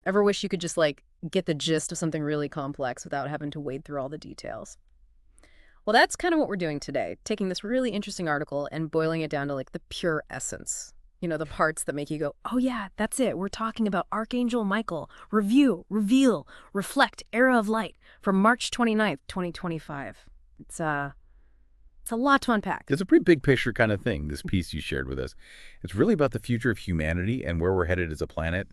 Ever wish you could just, like, get the gist of something really complex without having to wade through all the details? Well, that's kind of what we're doing today, taking this really interesting article and boiling it down to, like, the pure essence. You know, the parts that make you go, oh yeah, that's it. We're talking about Archangel Michael. Review, reveal, reflect, era of light from March 29th, 2025. It's a lot to unpack. It's a pretty big picture kind of thing, this piece you shared with us. It's really about the future of humanity and where we're headed as a planet,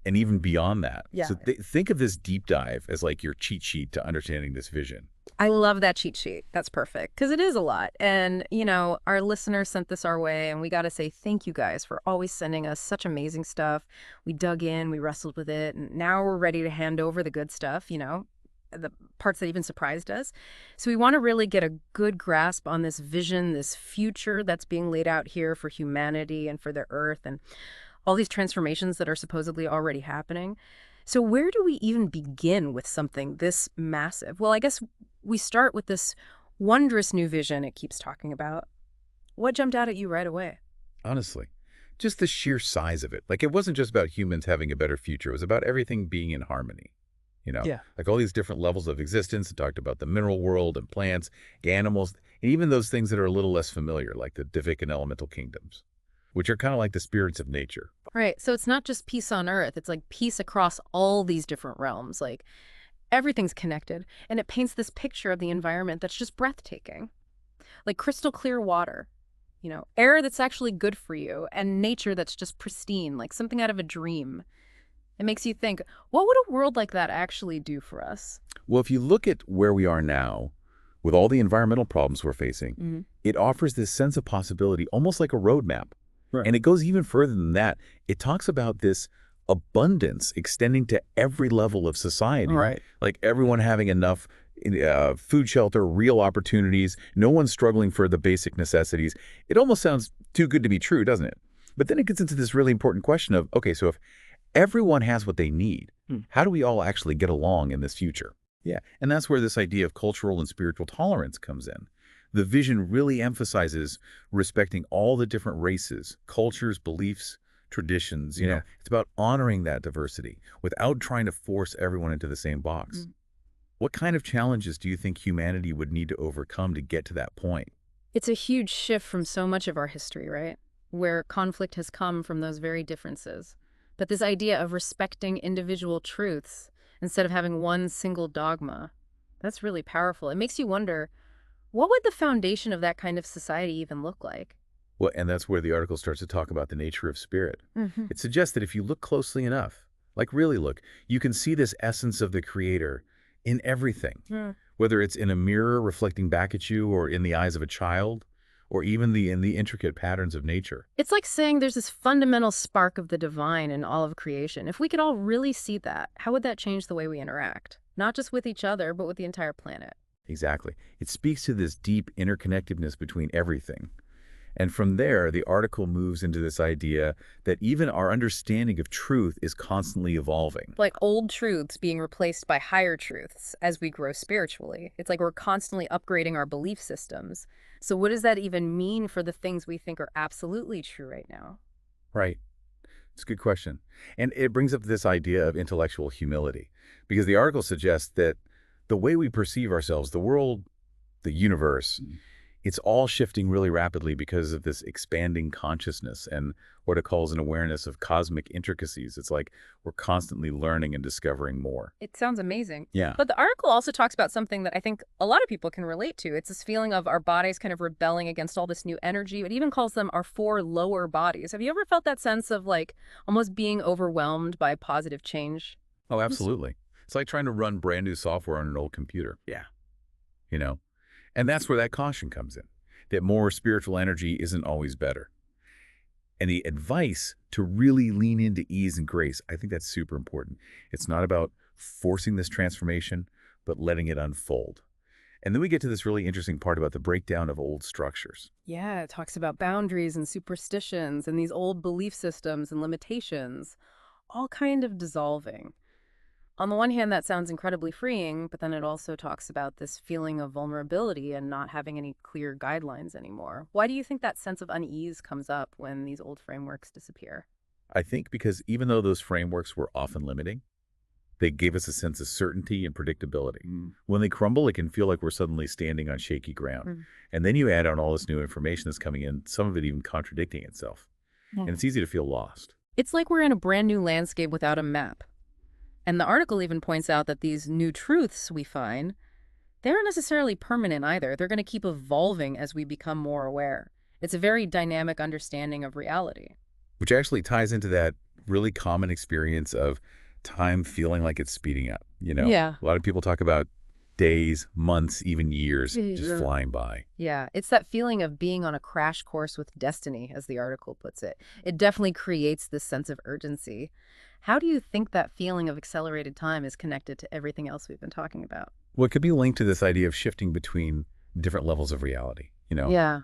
and even beyond that. Yeah. So think of this deep dive as like your cheat sheet to understanding this vision. I love that cheat sheet. That's perfect because it is a lot. And, you know, our listeners sent this our way, and we got to say thank you guys for always sending us such amazing stuff. We dug in, we wrestled with it, and now we're ready to hand over the good stuff, you know, the parts that even surprised us. So we want to really get a good grasp on this vision, this future that's being laid out here for humanity and for the earth and all these transformations that are supposedly already happening. So where do we even begin with something this massive? Well, I guess we start with this wondrous new vision it keeps talking about. What jumped out at you right away? Honestly, just the sheer size of it. Like, it wasn't just about humans having a better future. It was about everything being in harmony. Yeah. Like all these different levels of existence. It talked about the mineral world and plants, animals, and even those things that are a little less familiar, like the Divic and elemental kingdoms, which are kind of like the spirits of nature. Right. So it's not just peace on Earth. It's like peace across all these different realms. Like everything's connected. And it paints this picture of the environment that's just breathtaking. Like crystal clear water, you know, air that's actually good for you, and nature that's just pristine, like something out of a dream. It makes you think, what would a world like that actually do for us? Well, if you look at where we are now, with all the environmental problems we're facing, Hmm. it offers this sense of possibility, almost like a roadmap. Right. And it goes even further than that. It talks about this abundance extending to every level of society. Right. Like everyone having enough food, shelter, real opportunities, no one struggling for the basic necessities. It almost sounds too good to be true, doesn't it? But then it gets into this really important question of, okay, so if everyone has what they need, how do we all actually get along in this future? Yeah, and that's where this idea of cultural and spiritual tolerance comes in. The vision really emphasizes respecting all the different races, cultures, beliefs, traditions. It's about honoring that diversity without trying to force everyone into the same box. What kind of challenges do you think humanity would need to overcome to get to that point? It's a huge shift from so much of our history, right? Where conflict has come from those very differences. But this idea of respecting individual truths instead of having one single dogma, that's really powerful. It makes you wonder, what would the foundation of that kind of society even look like? Well, and that's where the article starts to talk about the nature of spirit. Hmm. It suggests that if you look closely enough, like really look, you can see this essence of the creator in everything, whether it's in a mirror reflecting back at you or in the eyes of a child, or even in the intricate patterns of nature. It's like saying there's this fundamental spark of the divine in all of creation. If we could all really see that, how would that change the way we interact? Not just with each other, but with the entire planet. Exactly. It speaks to this deep interconnectedness between everything. And from there, the article moves into this idea that even our understanding of truth is constantly evolving. Like old truths being replaced by higher truths as we grow spiritually. It's like we're constantly upgrading our belief systems. So what does that even mean for the things we think are absolutely true right now? Right. It's a good question. And it brings up this idea of intellectual humility, because the article suggests that the way we perceive ourselves, the world, the universe, it's all shifting really rapidly because of this expanding consciousness and what it calls an awareness of cosmic intricacies. It's like we're constantly learning and discovering more. It sounds amazing. Yeah. But the article also talks about something that I think a lot of people can relate to. It's this feeling of our bodies kind of rebelling against all this new energy. It even calls them our four lower bodies. Have you ever felt that sense of like almost being overwhelmed by positive change? Oh, absolutely. It's like trying to run brand new software on an old computer. Yeah. You know? And that's where that caution comes in, that more spiritual energy isn't always better. And the advice to really lean into ease and grace, I think that's super important. It's not about forcing this transformation, but letting it unfold. And then we get to this really interesting part about the breakdown of old structures. Yeah, it talks about boundaries and superstitions and these old belief systems and limitations, all kind of dissolving. On the one hand, that sounds incredibly freeing, but then it also talks about this feeling of vulnerability and not having any clear guidelines anymore. Why do you think that sense of unease comes up when these old frameworks disappear? I think because even though those frameworks were often limiting, they gave us a sense of certainty and predictability. Mm. When they crumble, it can feel like we're suddenly standing on shaky ground. Mm. And then you add on all this new information that's coming in, some of it even contradicting itself. Yeah. And it's easy to feel lost. It's like we're in a brand new landscape without a map. And the article even points out that these new truths we find, they aren't necessarily permanent either. They're going to keep evolving as we become more aware. It's a very dynamic understanding of reality. Which actually ties into that really common experience of time feeling like it's speeding up. Yeah. A lot of people talk about days, months, even years just Yeah. flying by. Yeah, it's that feeling of being on a crash course with destiny, as the article puts it. It definitely creates this sense of urgency. How do you think that feeling of accelerated time is connected to everything else we've been talking about? Well, it could be linked to this idea of shifting between different levels of reality, Yeah.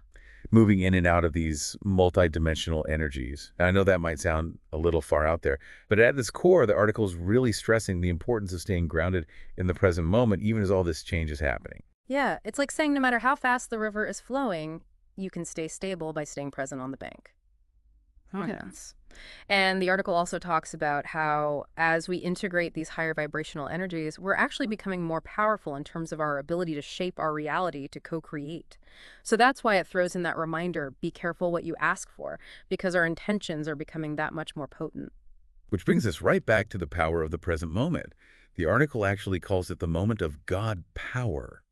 moving in and out of these multidimensional energies. And I know that might sound a little far out there, but at its core, the article is really stressing the importance of staying grounded in the present moment, even as all this change is happening. Yeah, it's like saying no matter how fast the river is flowing, you can stay stable by staying present on the bank. Yes. And the article also talks about how, as we integrate these higher vibrational energies, we're actually becoming more powerful in terms of our ability to shape our reality, to co-create. So that's why it throws in that reminder, be careful what you ask for, because our intentions are becoming that much more potent. Which brings us right back to the power of the present moment. The article actually calls it the moment of God power,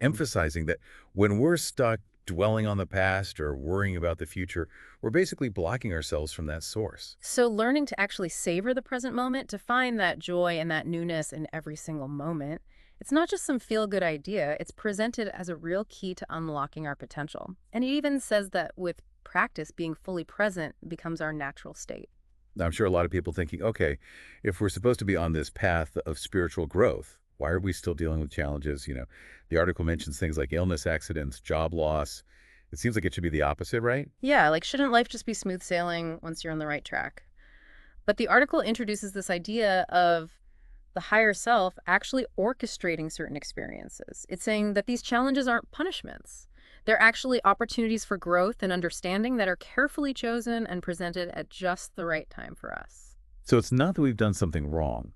emphasizing that when we're stuck dwelling on the past or worrying about the future, we're basically blocking ourselves from that source. So learning to actually savor the present moment, to find that joy and that newness in every single moment, it's not just some feel-good idea, it's presented as a real key to unlocking our potential. And it even says that with practice, being fully present becomes our natural state. Now, I'm sure a lot of people thinking, okay, if we're supposed to be on this path of spiritual growth, why are we still dealing with challenges? The article mentions things like illness, accidents, job loss. It seems like it should be the opposite, right? Yeah, like shouldn't life just be smooth sailing once you're on the right track? But the article introduces this idea of the higher self actually orchestrating certain experiences. It's saying that these challenges aren't punishments. They're actually opportunities for growth and understanding that are carefully chosen and presented at just the right time for us. So it's not that we've done something wrong.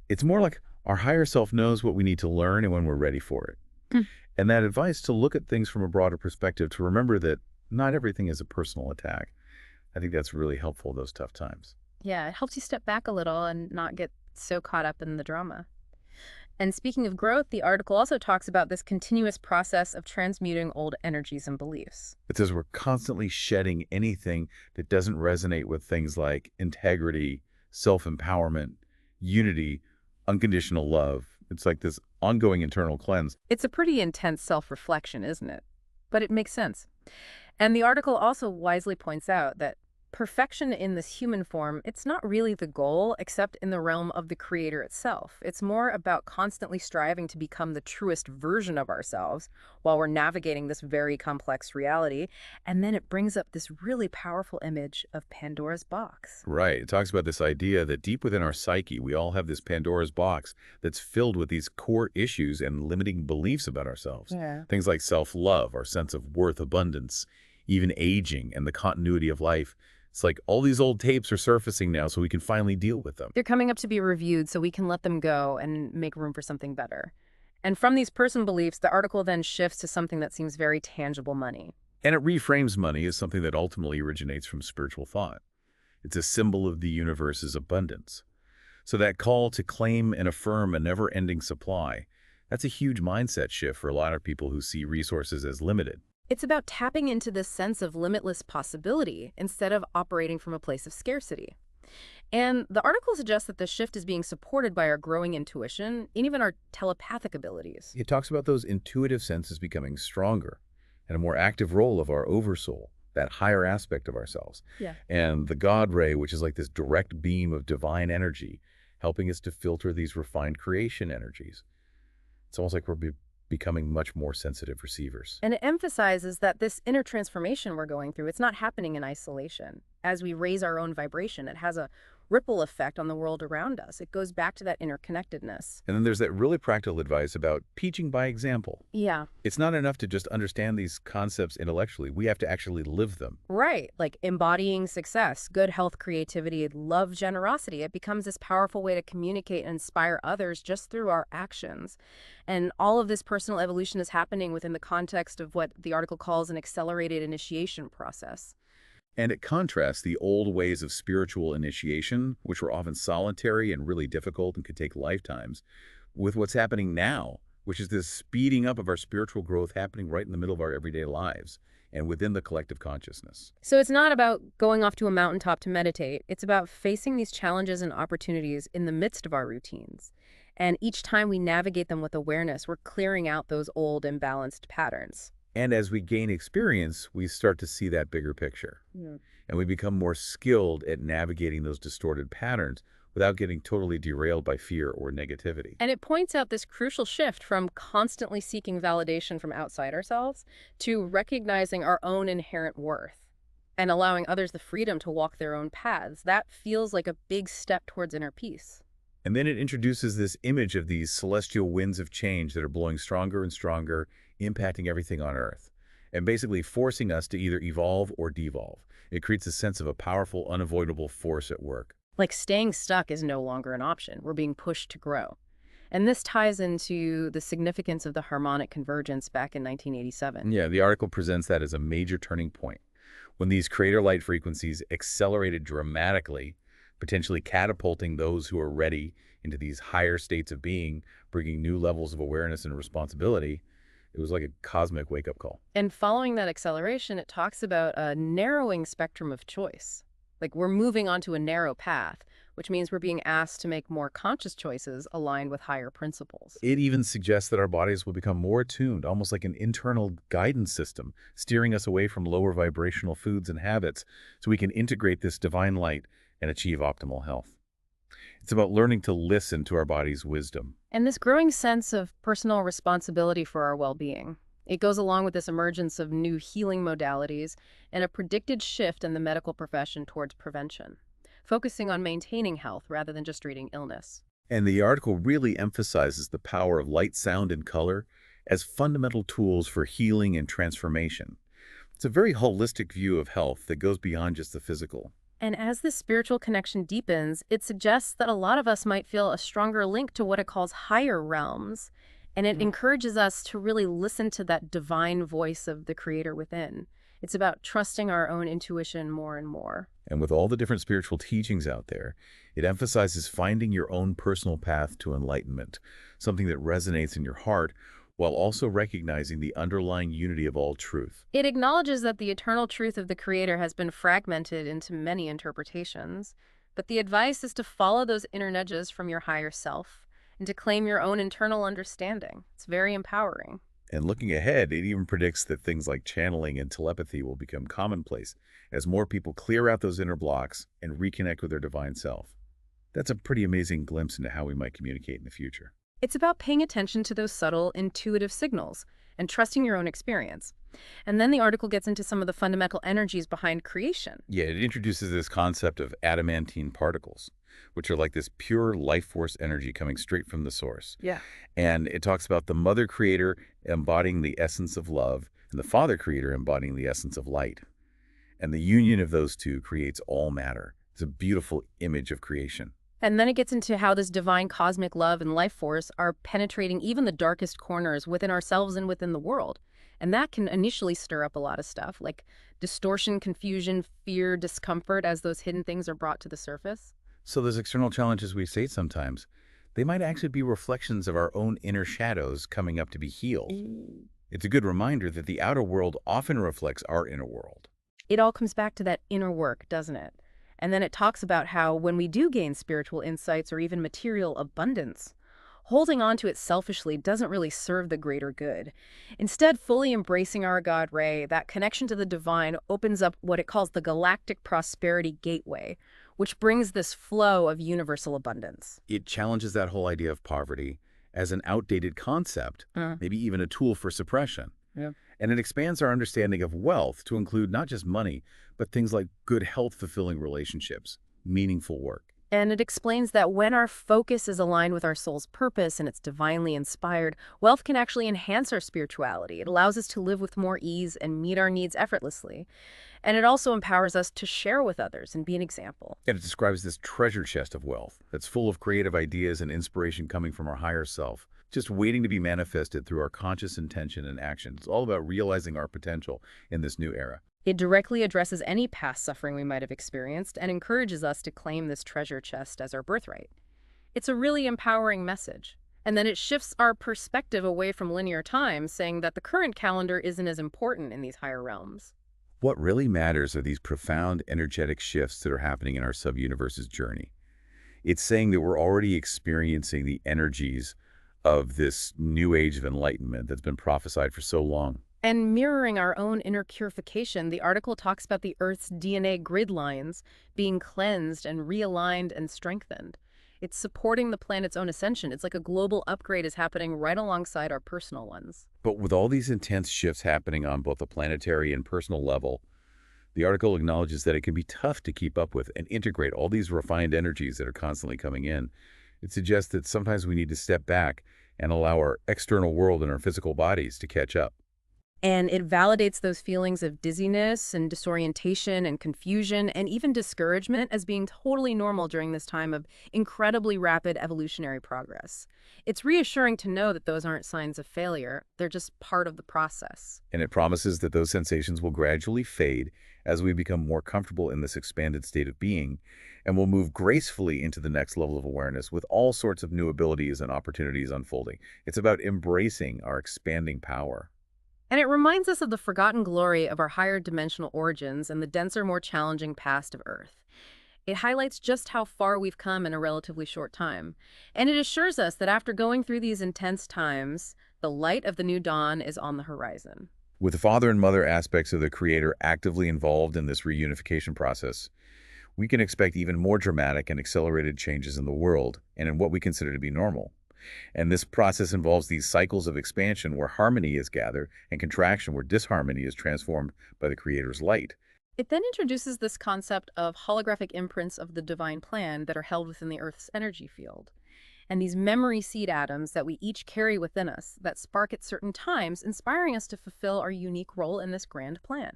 It's more like our higher self knows what we need to learn and when we're ready for it. Mm. And that advice to look at things from a broader perspective, to remember that not everything is a personal attack. I think that's really helpful in those tough times. Yeah, it helps you step back a little and not get so caught up in the drama. And speaking of growth, the article also talks about this continuous process of transmuting old energies and beliefs. It says we're constantly shedding anything that doesn't resonate with things like integrity, self-empowerment, unity, unconditional love. It's like this ongoing internal cleanse. It's a pretty intense self-reflection, isn't it? But it makes sense. And the article also wisely points out that perfection in this human form, it's not really the goal, except in the realm of the creator itself. It's more about constantly striving to become the truest version of ourselves while we're navigating this very complex reality. And then it brings up this really powerful image of Pandora's box. Right. It talks about this idea that deep within our psyche, we all have this Pandora's box that's filled with these core issues and limiting beliefs about ourselves. Yeah. Things like self-love, our sense of worth, abundance, even aging and the continuity of life. It's like all these old tapes are surfacing now so we can finally deal with them. They're coming up to be reviewed so we can let them go and make room for something better. And from these person beliefs, the article then shifts to something that seems very tangible: money. And it reframes money as something that ultimately originates from spiritual thought. It's a symbol of the universe's abundance. So that call to claim and affirm a never-ending supply, that's a huge mindset shift for a lot of people who see resources as limited. It's about tapping into this sense of limitless possibility instead of operating from a place of scarcity. And the article suggests that the shift is being supported by our growing intuition and even our telepathic abilities. It talks about those intuitive senses becoming stronger and a more active role of our oversoul, that higher aspect of ourselves. Yeah. And the God ray, which is like this direct beam of divine energy, helping us to filter these refined creation energies. It's almost like we're becoming much more sensitive receivers. And it emphasizes that this inner transformation we're going through, it's not happening in isolation. As we raise our own vibration, it has a ripple effect on the world around us. It goes back to that interconnectedness. And then there's that really practical advice about teaching by example. Yeah. It's not enough to just understand these concepts intellectually. We have to actually live them. Right, like embodying success, good health, creativity, love, generosity. It becomes this powerful way to communicate and inspire others just through our actions. And all of this personal evolution is happening within the context of what the article calls an accelerated initiation process. And it contrasts the old ways of spiritual initiation, which were often solitary and really difficult and could take lifetimes, with what's happening now, which is this speeding up of our spiritual growth happening right in the middle of our everyday lives and within the collective consciousness. So it's not about going off to a mountaintop to meditate. It's about facing these challenges and opportunities in the midst of our routines. And each time we navigate them with awareness, we're clearing out those old imbalanced patterns. And as we gain experience, we start to see that bigger picture. Yeah. And we become more skilled at navigating those distorted patterns without getting totally derailed by fear or negativity. And it points out this crucial shift from constantly seeking validation from outside ourselves to recognizing our own inherent worth and allowing others the freedom to walk their own paths. That feels like a big step towards inner peace. And then it introduces this image of these celestial winds of change that are blowing stronger and stronger, impacting everything on Earth, and basically forcing us to either evolve or devolve. It creates a sense of a powerful, unavoidable force at work. Like staying stuck is no longer an option. We're being pushed to grow. And this ties into the significance of the harmonic convergence back in 1987. Yeah, the article presents that as a major turning point. When these creator light frequencies accelerated dramatically, potentially catapulting those who are ready into these higher states of being, bringing new levels of awareness and responsibility, it was like a cosmic wake-up call. And following that acceleration, it talks about a narrowing spectrum of choice. Like we're moving onto a narrow path, which means we're being asked to make more conscious choices aligned with higher principles. It even suggests that our bodies will become more attuned, almost like an internal guidance system, steering us away from lower vibrational foods and habits so we can integrate this divine light and achieve optimal health. It's about learning to listen to our body's wisdom. And this growing sense of personal responsibility for our well-being. It goes along with this emergence of new healing modalities and a predicted shift in the medical profession towards prevention, focusing on maintaining health rather than just treating illness. And the article really emphasizes the power of light, sound, and color as fundamental tools for healing and transformation. It's a very holistic view of health that goes beyond just the physical. And as this spiritual connection deepens, it suggests that a lot of us might feel a stronger link to what it calls higher realms. And it encourages us to really listen to that divine voice of the creator within. It's about trusting our own intuition more and more. And with all the different spiritual teachings out there, it emphasizes finding your own personal path to enlightenment, something that resonates in your heart, while also recognizing the underlying unity of all truth. It acknowledges that the eternal truth of the creator has been fragmented into many interpretations, but the advice is to follow those inner nudges from your higher self and to claim your own internal understanding. It's very empowering. And looking ahead, it even predicts that things like channeling and telepathy will become commonplace as more people clear out those inner blocks and reconnect with their divine self. That's a pretty amazing glimpse into how we might communicate in the future. It's about paying attention to those subtle, intuitive signals and trusting your own experience. And then the article gets into some of the fundamental energies behind creation. Yeah, it introduces this concept of adamantine particles, which are like this pure life force energy coming straight from the source. Yeah. And it talks about the mother creator embodying the essence of love and the father creator embodying the essence of light. And the union of those two creates all matter. It's a beautiful image of creation. And then it gets into how this divine cosmic love and life force are penetrating even the darkest corners within ourselves and within the world. And that can initially stir up a lot of stuff, like distortion, confusion, fear, discomfort as those hidden things are brought to the surface. So those external challenges we face sometimes, they might actually be reflections of our own inner shadows coming up to be healed. It's a good reminder that the outer world often reflects our inner world. It all comes back to that inner work, doesn't it? And then it talks about how when we do gain spiritual insights or even material abundance, holding on to it selfishly doesn't really serve the greater good. Instead, fully embracing our God Ray, that connection to the divine opens up what it calls the galactic prosperity gateway, which brings this flow of universal abundance. It challenges that whole idea of poverty as an outdated concept, maybe even a tool for suppression. Yeah. And it expands our understanding of wealth to include not just money, but things like good health-fulfilling relationships, meaningful work. And it explains that when our focus is aligned with our soul's purpose and it's divinely inspired, wealth can actually enhance our spirituality. It allows us to live with more ease and meet our needs effortlessly. And it also empowers us to share with others and be an example. And it describes this treasure chest of wealth that's full of creative ideas and inspiration coming from our higher self, just waiting to be manifested through our conscious intention and action. It's all about realizing our potential in this new era. It directly addresses any past suffering we might have experienced and encourages us to claim this treasure chest as our birthright. It's a really empowering message. And then it shifts our perspective away from linear time, saying that the current calendar isn't as important in these higher realms. What really matters are these profound energetic shifts that are happening in our sub-universe's journey. It's saying that we're already experiencing the energies of this new age of enlightenment that's been prophesied for so long. And mirroring our own inner purification, the article talks about the Earth's DNA grid lines being cleansed and realigned and strengthened. It's supporting the planet's own ascension. It's like a global upgrade is happening right alongside our personal ones. But with all these intense shifts happening on both a planetary and personal level, the article acknowledges that it can be tough to keep up with and integrate all these refined energies that are constantly coming in. It suggests that sometimes we need to step back and allow our external world and our physical bodies to catch up. And it validates those feelings of dizziness and disorientation and confusion and even discouragement as being totally normal during this time of incredibly rapid evolutionary progress. It's reassuring to know that those aren't signs of failure. They're just part of the process. And it promises that those sensations will gradually fade as we become more comfortable in this expanded state of being, and will move gracefully into the next level of awareness with all sorts of new abilities and opportunities unfolding. It's about embracing our expanding power. And it reminds us of the forgotten glory of our higher dimensional origins and the denser, more challenging past of Earth. It highlights just how far we've come in a relatively short time. And it assures us that after going through these intense times, the light of the new dawn is on the horizon. With the father and mother aspects of the Creator actively involved in this reunification process, we can expect even more dramatic and accelerated changes in the world and in what we consider to be normal. And this process involves these cycles of expansion where harmony is gathered and contraction where disharmony is transformed by the Creator's light. It then introduces this concept of holographic imprints of the divine plan that are held within the Earth's energy field. And these memory seed atoms that we each carry within us that spark at certain times, inspiring us to fulfill our unique role in this grand plan.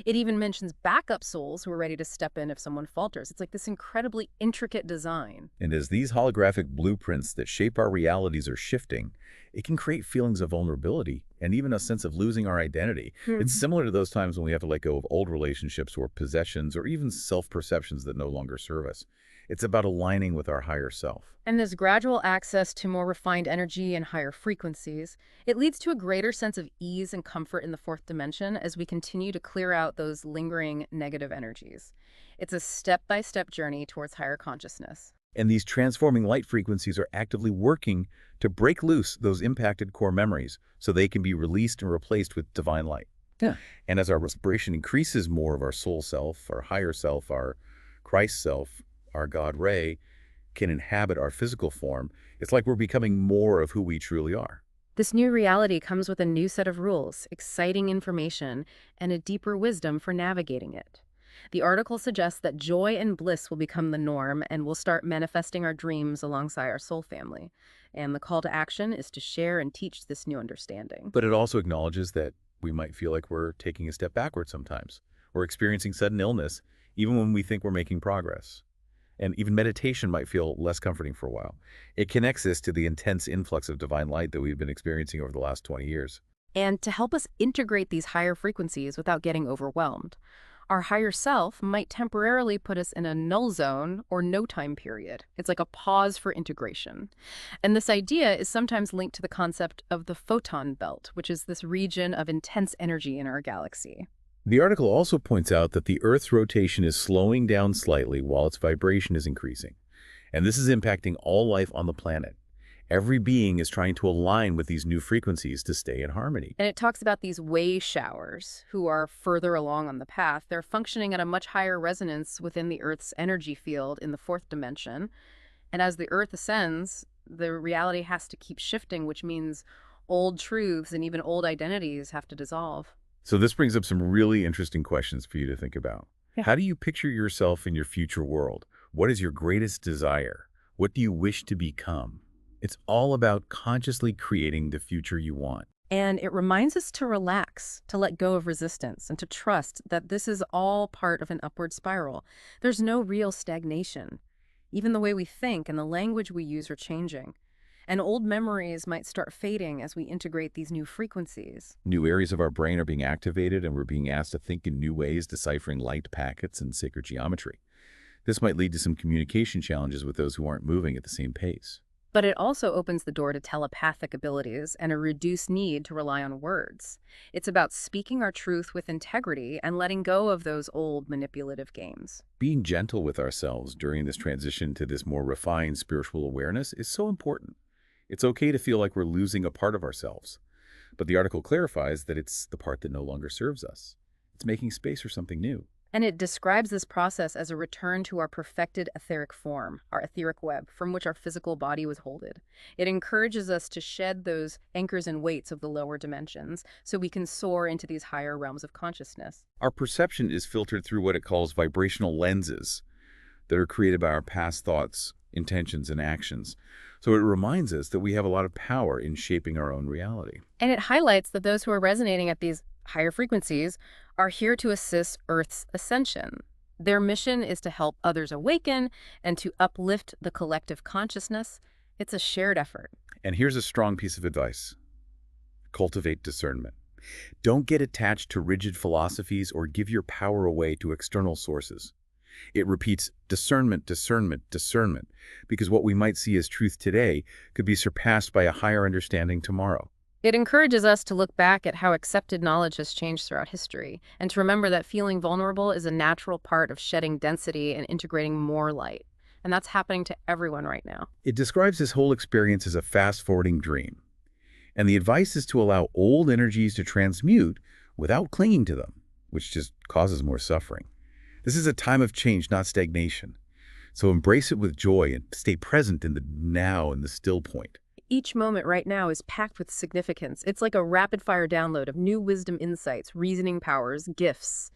It even mentions backup souls who are ready to step in if someone falters. It's like this incredibly intricate design. And as these holographic blueprints that shape our realities are shifting, it can create feelings of vulnerability and even a sense of losing our identity. It's similar to those times when we have to let go of old relationships or possessions or even self-perceptions that no longer serve us. It's about aligning with our higher self. And this gradual access to more refined energy and higher frequencies, it leads to a greater sense of ease and comfort in the fourth dimension as we continue to clear out those lingering negative energies. It's a step-by-step journey towards higher consciousness. And these transforming light frequencies are actively working to break loose those impacted core memories so they can be released and replaced with divine light. Yeah. And as our respiration increases, more of our soul self, our higher self, our Christ self, our God Ray, can inhabit our physical form, it's like we're becoming more of who we truly are. This new reality comes with a new set of rules, exciting information, and a deeper wisdom for navigating it. The article suggests that joy and bliss will become the norm and we'll start manifesting our dreams alongside our soul family. And the call to action is to share and teach this new understanding. But it also acknowledges that we might feel like we're taking a step backward sometimes, or experiencing sudden illness, even when we think we're making progress. And even meditation might feel less comforting for a while. It connects this to the intense influx of divine light that we've been experiencing over the last 20 years. And to help us integrate these higher frequencies without getting overwhelmed, our higher self might temporarily put us in a null zone or no time period. It's like a pause for integration. And this idea is sometimes linked to the concept of the photon belt, which is this region of intense energy in our galaxy. The article also points out that the Earth's rotation is slowing down slightly while its vibration is increasing. And this is impacting all life on the planet. Every being is trying to align with these new frequencies to stay in harmony. And it talks about these way showers who are further along on the path. They're functioning at a much higher resonance within the Earth's energy field in the fourth dimension. And as the Earth ascends, the reality has to keep shifting, which means old truths and even old identities have to dissolve. So this brings up some really interesting questions for you to think about. Yeah. How do you picture yourself in your future world? What is your greatest desire? What do you wish to become? It's all about consciously creating the future you want. And it reminds us to relax, to let go of resistance, and to trust that this is all part of an upward spiral. There's no real stagnation. Even the way we think and the language we use are changing. And old memories might start fading as we integrate these new frequencies. New areas of our brain are being activated, and we're being asked to think in new ways, deciphering light packets and sacred geometry. This might lead to some communication challenges with those who aren't moving at the same pace. But it also opens the door to telepathic abilities and a reduced need to rely on words. It's about speaking our truth with integrity and letting go of those old manipulative games. Being gentle with ourselves during this transition to this more refined spiritual awareness is so important. It's okay to feel like we're losing a part of ourselves, but the article clarifies that it's the part that no longer serves us. It's making space for something new. And it describes this process as a return to our perfected etheric form, our etheric web, from which our physical body was holded. It encourages us to shed those anchors and weights of the lower dimensions so we can soar into these higher realms of consciousness. Our perception is filtered through what it calls vibrational lenses that are created by our past thoughts, intentions, and actions. So it reminds us that we have a lot of power in shaping our own reality. And it highlights that those who are resonating at these higher frequencies are here to assist Earth's ascension. Their mission is to help others awaken and to uplift the collective consciousness. It's a shared effort. And here's a strong piece of advice. Cultivate discernment. Don't get attached to rigid philosophies or give your power away to external sources. It repeats discernment, discernment, discernment, because what we might see as truth today could be surpassed by a higher understanding tomorrow. It encourages us to look back at how accepted knowledge has changed throughout history, and to remember that feeling vulnerable is a natural part of shedding density and integrating more light. And that's happening to everyone right now. It describes this whole experience as a fast-forwarding dream. And the advice is to allow old energies to transmute without clinging to them, which just causes more suffering. This is a time of change, not stagnation. So embrace it with joy and stay present in the now and the still point. Each moment right now is packed with significance. It's like a rapid-fire download of new wisdom insights, reasoning powers, gifts.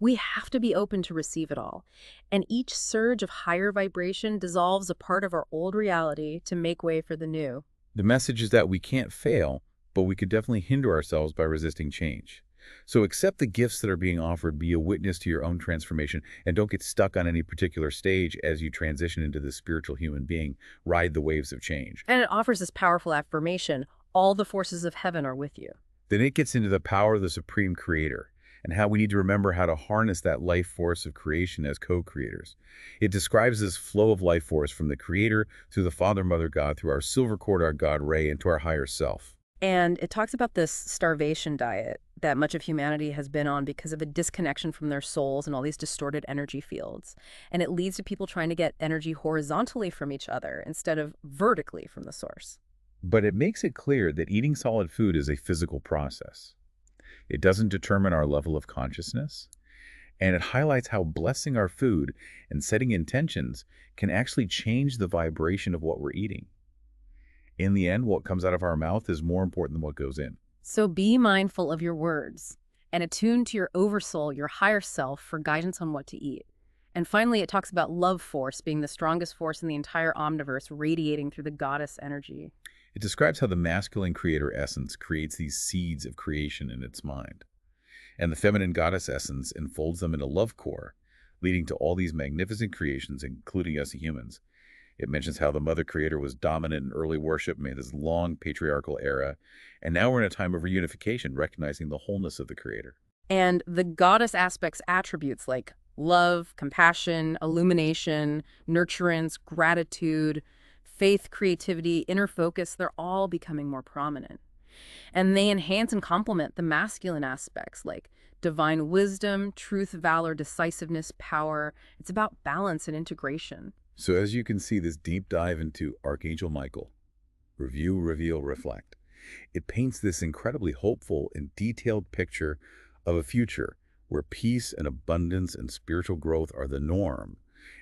We have to be open to receive it all. And each surge of higher vibration dissolves a part of our old reality to make way for the new. The message is that we can't fail, but we could definitely hinder ourselves by resisting change. So accept the gifts that are being offered, be a witness to your own transformation, and don't get stuck on any particular stage as you transition into this spiritual human being. Ride the waves of change. And it offers this powerful affirmation: all the forces of heaven are with you. Then it gets into the power of the Supreme Creator and how we need to remember how to harness that life force of creation as co-creators. It describes this flow of life force from the Creator through the Father, Mother, God, through our silver cord, our God Ray, and to our higher self. And it talks about this starvation diet that much of humanity has been on because of a disconnection from their souls and all these distorted energy fields. And it leads to people trying to get energy horizontally from each other instead of vertically from the source. But it makes it clear that eating solid food is a physical process. It doesn't determine our level of consciousness, and it highlights how blessing our food and setting intentions can actually change the vibration of what we're eating. In the end, what comes out of our mouth is more important than what goes in. So be mindful of your words and attune to your oversoul, your higher self, for guidance on what to eat. And finally, it talks about love force being the strongest force in the entire omniverse, radiating through the goddess energy. It describes how the masculine creator essence creates these seeds of creation in its mind, and the feminine goddess essence enfolds them in a love core, leading to all these magnificent creations, including us humans. It mentions how the Mother Creator was dominant in early worship, made this long patriarchal era, and now we're in a time of reunification, recognizing the wholeness of the Creator. And the goddess aspects attributes like love, compassion, illumination, nurturance, gratitude, faith, creativity, inner focus, they're all becoming more prominent. And they enhance and complement the masculine aspects like divine wisdom, truth, valor, decisiveness, power. It's about balance and integration. So as you can see, this deep dive into Archangel Michael, review, reveal, reflect, it paints this incredibly hopeful and detailed picture of a future where peace and abundance and spiritual growth are the norm.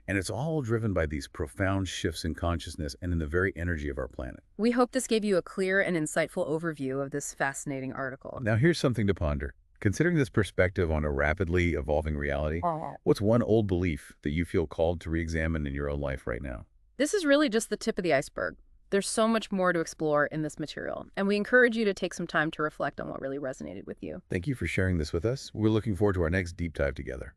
And it's all driven by these profound shifts in consciousness and in the very energy of our planet. We hope this gave you a clear and insightful overview of this fascinating article. Now here's something to ponder. Considering this perspective on a rapidly evolving reality, what's one old belief that you feel called to re-examine in your own life right now? This is really just the tip of the iceberg. There's so much more to explore in this material, and we encourage you to take some time to reflect on what really resonated with you. Thank you for sharing this with us. We're looking forward to our next deep dive together.